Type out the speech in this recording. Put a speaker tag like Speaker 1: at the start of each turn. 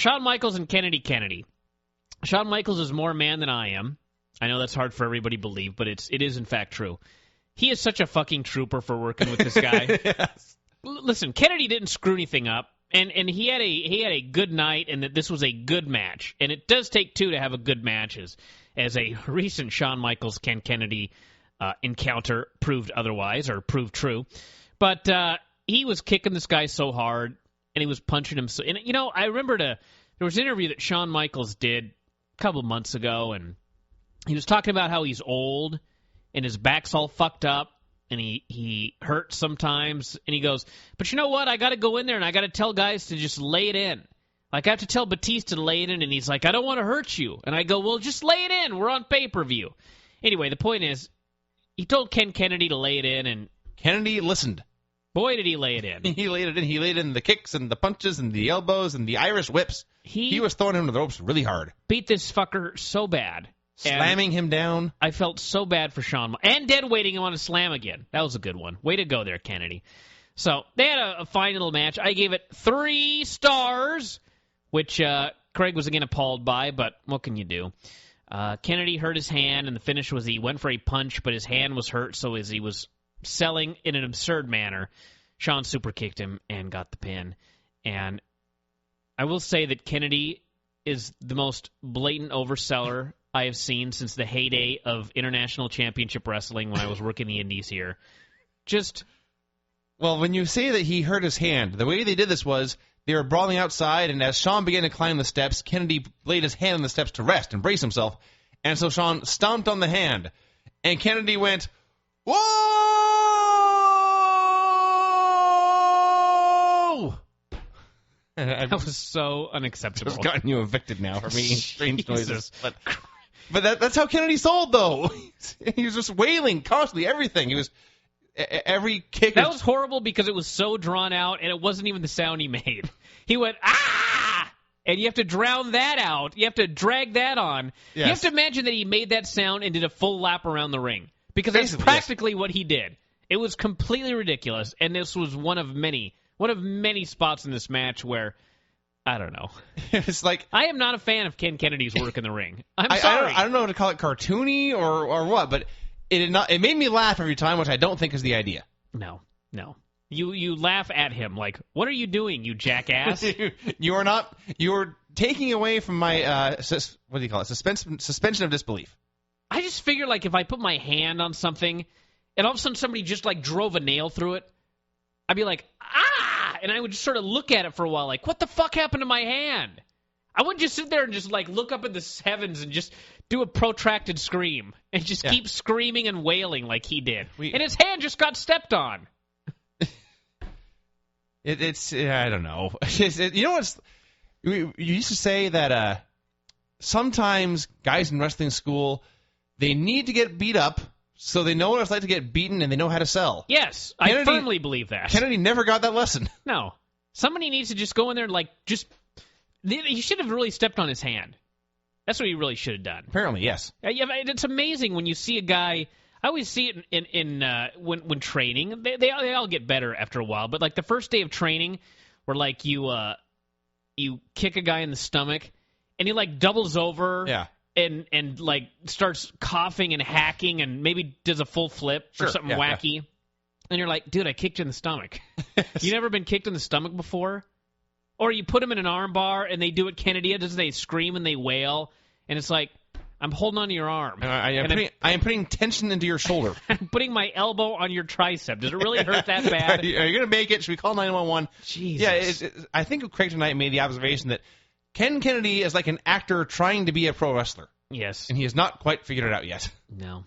Speaker 1: Shawn Michaels and Kennedy. Shawn Michaels is more man than I am. I know that's hard for everybody to believe, but it is in fact true. He is such a fucking trooper for working with this guy.
Speaker 2: Yes.
Speaker 1: Listen, Kennedy didn't screw anything up, and he had a good night, and that this was a good match. And it does take two to have a good match, as a recent Shawn Michaels Ken Kennedy encounter proved otherwise, or proved true. But he was kicking this guy so hard, and he was punching him. And I remember there was an interview that Shawn Michaels did a couple months ago, and he was talking about how he's old and his back's all fucked up and he hurts sometimes. And he goes, but you know what? I got to go in there and I got to tell guys to just lay it in. Like, I have to tell Batista to lay it in, and he's like, I don't want to hurt you. And I go, well, just lay it in. We're on pay-per-view. Anyway, the point is, he told Ken Kennedy to lay it in, and
Speaker 2: Kennedy listened.
Speaker 1: Boy, did he lay it in.
Speaker 2: He laid it in. He laid in the kicks and the punches and the elbows and the Irish whips. He was throwing him to the ropes really hard.
Speaker 1: Beat this fucker so bad.
Speaker 2: Slamming him down.
Speaker 1: I felt so bad for Shawn. And dead weighting him on a slam again. That was a good one. Way to go there, Kennedy. So, they had a fine little match. I gave it 3 stars, which Craig was again appalled by, but what can you do? Kennedy hurt his hand, and the finish was he went for a punch, but his hand was hurt, so as he was selling in an absurd manner, Shawn super kicked him and got the pin. And I will say that Kennedy is the most blatant overseller I have seen since the heyday of International Championship Wrestling when I was working the Indies here.
Speaker 2: Well, when you say that he hurt his hand, the way they did this was they were brawling outside, and as Shawn began to climb the steps, Kennedy laid his hand on the steps to rest and brace himself. And so Shawn stomped on the hand, and Kennedy went, whoa!
Speaker 1: That was so unacceptable.
Speaker 2: I've gotten you evicted now for making strange noises. But that's how Kennedy sold, though. He was just wailing constantly, everything. He was every kick.
Speaker 1: That was horrible because it was so drawn out, and it wasn't even the sound he made. He went, ah! And you have to drown that out. You have to drag that on. Yes. You have to imagine that he made that sound and did a full lap around the ring. Because that's practically what he did. It was completely ridiculous, and this was one of many spots in this match where, I don't know.
Speaker 2: It's like,
Speaker 1: I am not a fan of Ken Kennedy's work in the ring. I'm sorry.
Speaker 2: I don't know what to call it, cartoony or what, but it made me laugh every time, which I don't think is the idea.
Speaker 1: No. You laugh at him like, what are you doing, you jackass?
Speaker 2: You're taking away from my, what do you call it, suspension of disbelief.
Speaker 1: I just figure, like, if I put my hand on something, and all of a sudden somebody just, like, drove a nail through it, I'd be like, ah! And I would just sort of look at it for a while, like, what the fuck happened to my hand? I wouldn't just sit there and just, like, look up at the heavens and just do a protracted scream and just keep screaming and wailing like he did. And his hand just got stepped on.
Speaker 2: It's I don't know. You know what's... You used to say that sometimes guys in wrestling school, they need to get beat up so they know what it's like to get beaten and they know how to sell.
Speaker 1: Yes, I firmly believe that.
Speaker 2: Kennedy never got that lesson.
Speaker 1: No. Somebody needs to just go in there and, like, he should have really stepped on his hand. That's what he really should have done.
Speaker 2: Apparently, yes.
Speaker 1: It's amazing when you see a guy... I always see it when training. They all get better after a while, but, like, the first day of training where, like, you kick a guy in the stomach and he, like, doubles over...
Speaker 2: Yeah.
Speaker 1: And like starts coughing and hacking and maybe does a full flip or something wacky. Yeah. And you're like, dude, I kicked you in the stomach. You never been kicked in the stomach before? Or you put him in an arm bar and they do what Kennedy does. They scream and they wail. And it's like, I'm holding onto your arm.
Speaker 2: I am putting tension into your shoulder.
Speaker 1: I'm putting my elbow on your tricep. Does it really hurt that bad?
Speaker 2: Are you going to make it? Should we call 911?
Speaker 1: Jesus.
Speaker 2: Yeah, I think Craig tonight made the observation that Ken Kennedy is like an actor trying to be a pro wrestler.
Speaker 1: Yes.
Speaker 2: And he has not quite figured it out yet.
Speaker 1: No.